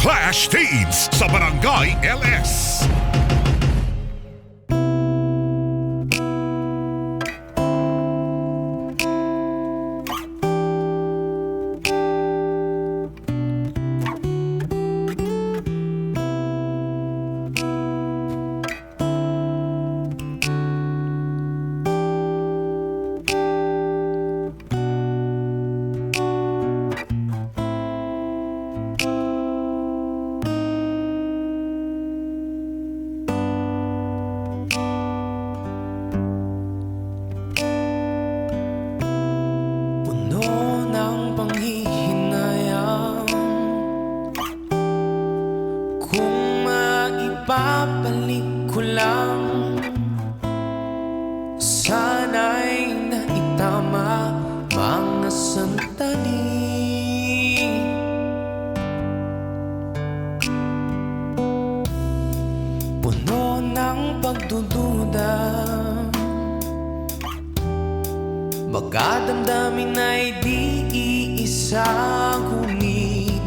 Clash Teens sa Barangay LS. Babalik ko lang, sana'y naitama mga sandali. Puno ng pagdududa, baka damdamin ay di iisa. Ngunit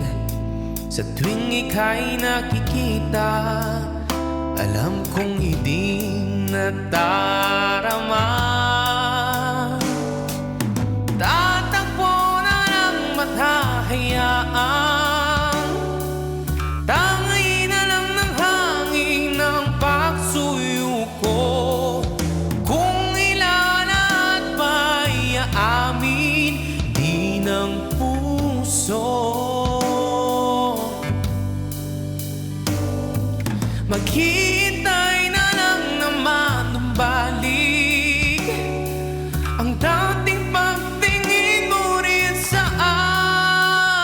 sa tuwing ika'y nakikita, alam kong hindi nadarama. Tatakbo na ng matahayaan, tangay na lang ng hangin ng pagsuyo ko. Kung ilan at may aamin, di ng puso. Maghihintay na lang naman ng balik ang dating pagtingin mo rin sa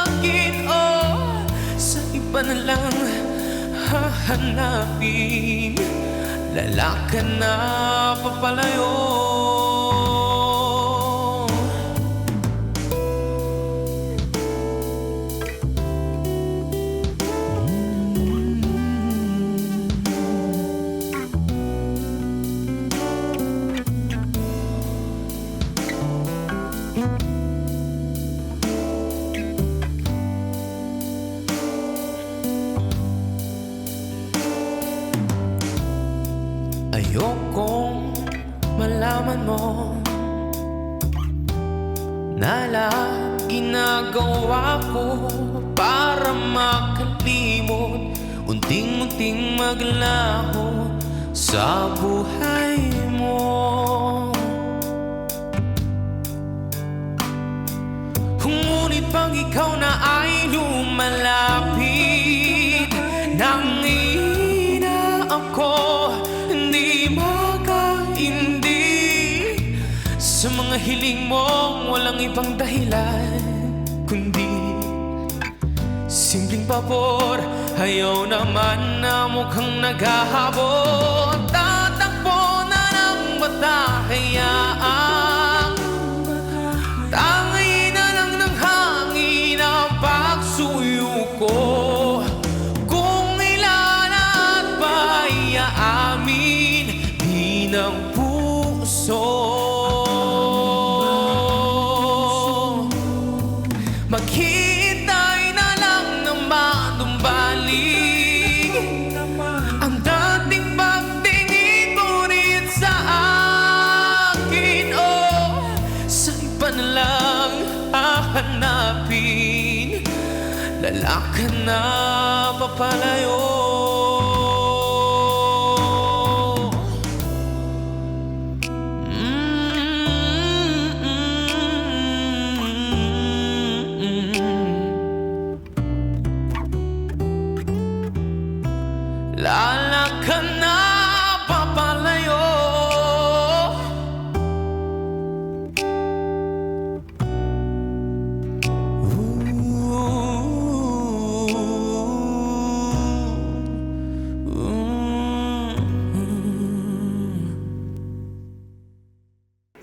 akin. Oh, sa iba na lang hahanapin, lalakan na papalayo. Ayokong malaman mo na lahat ginagawa ko para makalimot, unting-unting maglaho sa buhay mo. Ngunit pag ikaw na ay lumalapit, nangihina ako, hindi makaindi sa mga hiling mong walang ibang dahilan kundi simpleng pabor. Ayaw naman na mukhang naghahabol, tatakbo na ng matahayaan, tangay na lang ng hangin ang pagsuyo ko. Kung ilan at may aamin, di ng puso. Maghihintay na lang naman ng balik ang dating pagtingin mo rin sa akin. Oh, sa iba na lang hahanapin, lalakan na papalayo. Lalakan na papalayo.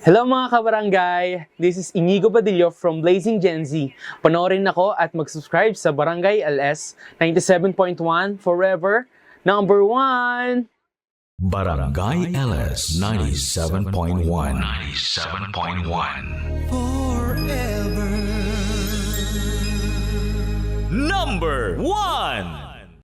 Hello mga kabarangay! This is Inigo Badillo from Blazing Gen Z. Panoorin ako at mag-subscribe sa Barangay LS 97.1 Forever Number 1! Barangay LS 97.1 97.1 Forever Number 1